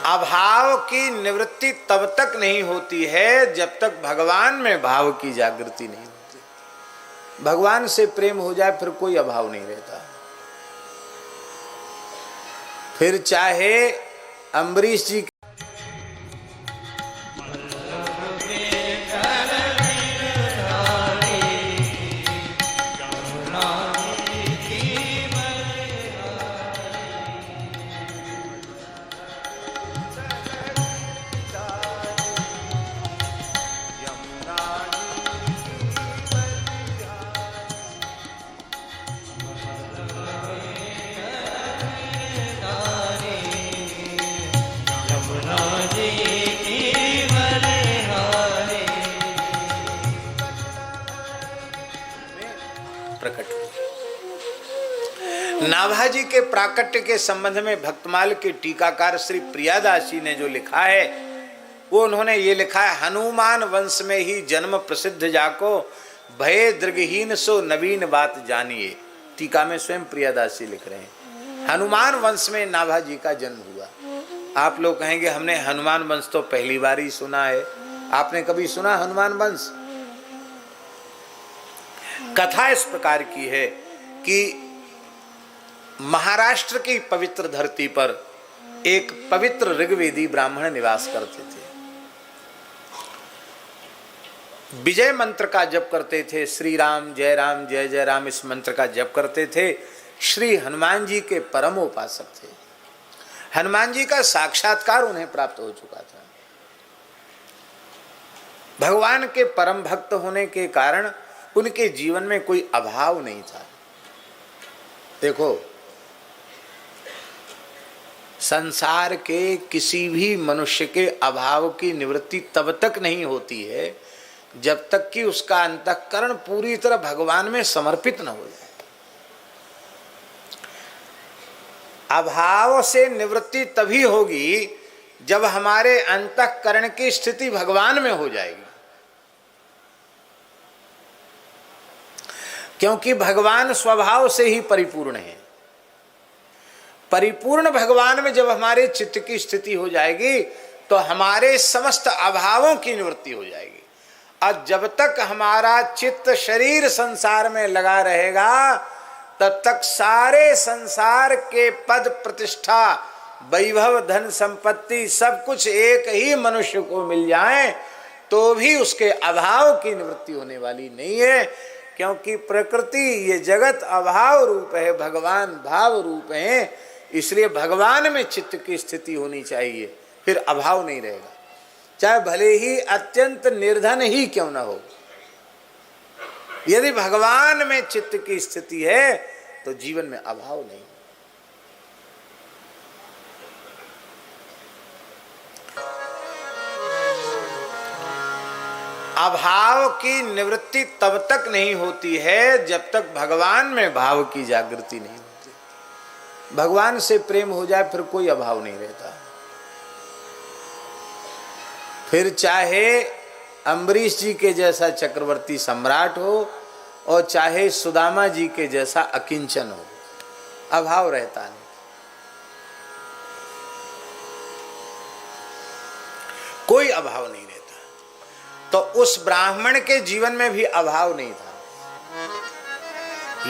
अभाव की निवृत्ति तब तक नहीं होती है जब तक भगवान में भाव की जागृति नहीं होती। भगवान से प्रेम हो जाए फिर कोई अभाव नहीं रहता। फिर चाहे अम्बरीश जी प्रकट हुई। नाभाजी के प्राकट्य के संबंध में भक्तमाल के टीकाकार श्री प्रियादास जी ने जो लिखा है वो उन्होंने ये लिखा है, हनुमान वंश में ही जन्म प्रसिद्ध जाको, भय दृगहीन सो नवीन बात जानिए। टीका में स्वयं प्रियादास जी लिख रहे हैं, हनुमान वंश में नाभाजी का जन्म हुआ। आप लोग कहेंगे हमने हनुमान वंश तो पहली बार ही सुना है। आपने कभी सुना हनुमान वंश? कथा इस प्रकार की है कि महाराष्ट्र की पवित्र धरती पर एक पवित्र ऋग्वेदी ब्राह्मण निवास करते थे। विजय मंत्र का जप करते थे, श्री राम जय जय राम इस मंत्र का जप करते थे। श्री हनुमान जी के परम उपासक थे। हनुमान जी का साक्षात्कार उन्हें प्राप्त हो चुका था। भगवान के परम भक्त होने के कारण उनके जीवन में कोई अभाव नहीं था। देखो, संसार के किसी भी मनुष्य के अभाव की निवृत्ति तब तक नहीं होती है जब तक कि उसका अंतःकरण पूरी तरह भगवान में समर्पित न हो जाए। अभाव से निवृत्ति तभी होगी जब हमारे अंतःकरण की स्थिति भगवान में हो जाएगी, क्योंकि भगवान स्वभाव से ही परिपूर्ण है। परिपूर्ण भगवान में जब हमारे चित्त की स्थिति हो जाएगी तो हमारे समस्त अभावों की निवृत्ति हो जाएगी। और जब तक हमारा चित्त शरीर संसार में लगा रहेगा तब तक सारे संसार के पद प्रतिष्ठा वैभव धन संपत्ति सब कुछ एक ही मनुष्य को मिल जाए तो भी उसके अभाव की निवृत्ति होने वाली नहीं है, क्योंकि प्रकृति ये जगत अभाव रूप है, भगवान भाव रूप है। इसलिए भगवान में चित्त की स्थिति होनी चाहिए, फिर अभाव नहीं रहेगा, चाहे भले ही अत्यंत निर्धन ही क्यों न हो। यदि भगवान में चित्त की स्थिति है तो जीवन में अभाव नहीं। अभाव की निवृत्ति तब तक नहीं होती है जब तक भगवान में भाव की जागृति नहीं होती। भगवान से प्रेम हो जाए फिर कोई अभाव नहीं रहता। फिर चाहे अम्बरीश जी के जैसा चक्रवर्ती सम्राट हो और चाहे सुदामा जी के जैसा अकिंचन हो, अभाव रहता नहीं। कोई अभाव नहीं रहता। तो उस ब्राह्मण के जीवन में भी अभाव नहीं था।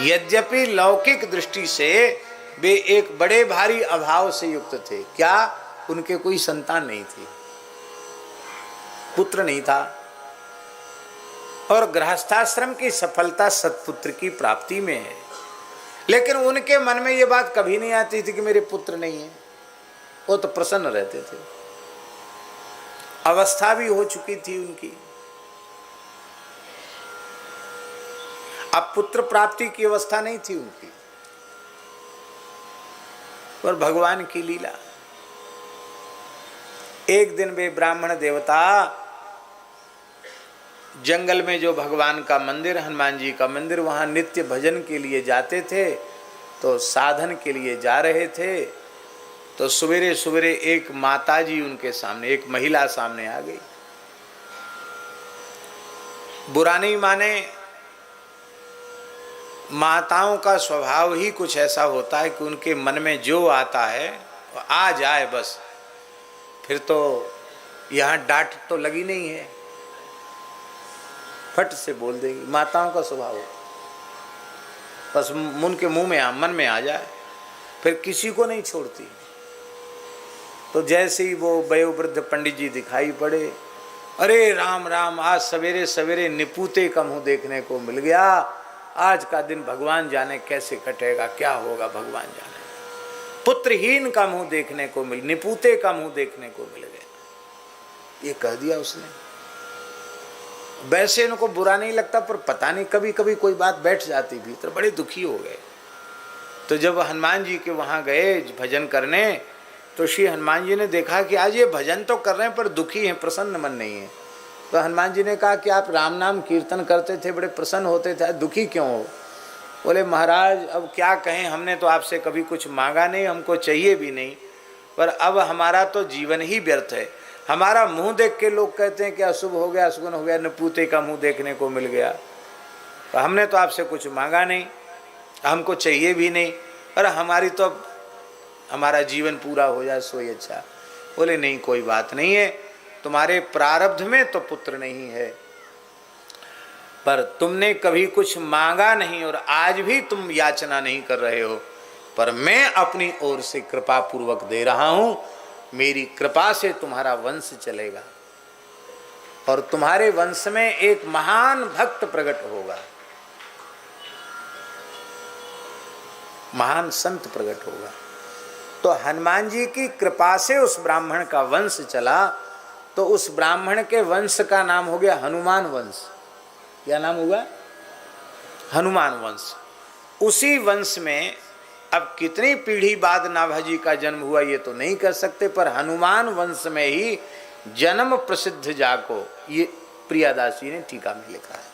यद्यपि लौकिक दृष्टि से वे एक बड़े भारी अभाव से युक्त थे। क्या? उनके कोई संतान नहीं थी, पुत्र नहीं था, और गृहस्थाश्रम की सफलता सत्पुत्र की प्राप्ति में है। लेकिन उनके मन में यह बात कभी नहीं आती थी कि मेरे पुत्र नहीं है। वो तो प्रसन्न रहते थे। अवस्था भी हो चुकी थी उनकी, अब पुत्र प्राप्ति की अवस्था नहीं थी उनकी। पर भगवान की लीला, एक दिन वे ब्राह्मण देवता जंगल में जो भगवान का मंदिर, हनुमान जी का मंदिर, वहां नित्य भजन के लिए जाते थे। तो साधन के लिए जा रहे थे तो सवेरे सवेरे एक माताजी उनके सामने, एक महिला सामने आ गई। बुरा नहीं माने, माताओं का स्वभाव ही कुछ ऐसा होता है कि उनके मन में जो आता है वो आ जाए बस। फिर तो यहाँ डांट तो लगी नहीं है, फट से बोल देगी। माताओं का स्वभाव बस उनके मुंह में मन में आ जाए, फिर किसी को नहीं छोड़ती। तो जैसे ही वो वयोवृद्ध पंडित जी दिखाई पड़े, अरे राम राम, आज सवेरे सवेरे निपुते का मुंह देखने को मिल गया। आज का दिन भगवान जाने कैसे कटेगा, क्या होगा भगवान जाने। पुत्रहीन का मुंह देखने को मिल, निपुते का मुंह देखने को मिल गया, ये कह दिया उसने। वैसे इनको बुरा नहीं लगता, पर पता नहीं कभी कभी कोई बात बैठ जाती भीतर, बड़े दुखी हो गए। तो जब हनुमान जी के वहां गए भजन करने, तो श्री हनुमान जी ने देखा कि आज ये भजन तो कर रहे हैं पर दुखी हैं, प्रसन्न मन नहीं है। तो हनुमान जी ने कहा कि आप राम नाम कीर्तन करते थे, बड़े प्रसन्न होते थे, दुखी क्यों हो? बोले महाराज अब क्या कहें, हमने तो आपसे कभी कुछ मांगा नहीं, हमको चाहिए भी नहीं, पर अब हमारा तो जीवन ही व्यर्थ है। हमारा मुंह देख के लोग कहते हैं कि अशुभ हो गया, अशुगुन हो गया, निपुते का मुंह देखने को मिल गया। तो हमने तो आपसे कुछ मांगा नहीं, हमको चाहिए भी नहीं, पर हमारी तो अब हमारा जीवन पूरा हो जाए सो ही अच्छा। बोले नहीं कोई बात नहीं है, तुम्हारे प्रारब्ध में तो पुत्र नहीं है, पर तुमने कभी कुछ मांगा नहीं और आज भी तुम याचना नहीं कर रहे हो, पर मैं अपनी ओर से कृपा पूर्वक दे रहा हूं। मेरी कृपा से तुम्हारा वंश चलेगा और तुम्हारे वंश में एक महान भक्त प्रकट होगा, महान संत प्रकट होगा। तो हनुमान जी की कृपा से उस ब्राह्मण का वंश चला, तो उस ब्राह्मण के वंश का नाम हो गया हनुमान वंश। क्या नाम हुआ? हनुमान वंश। उसी वंश में अब कितनी पीढ़ी बाद नाभाजी का जन्म हुआ ये तो नहीं कर सकते, पर हनुमान वंश में ही जन्म प्रसिद्ध जाको, ये प्रियादास जी ने टीका में लिखा है।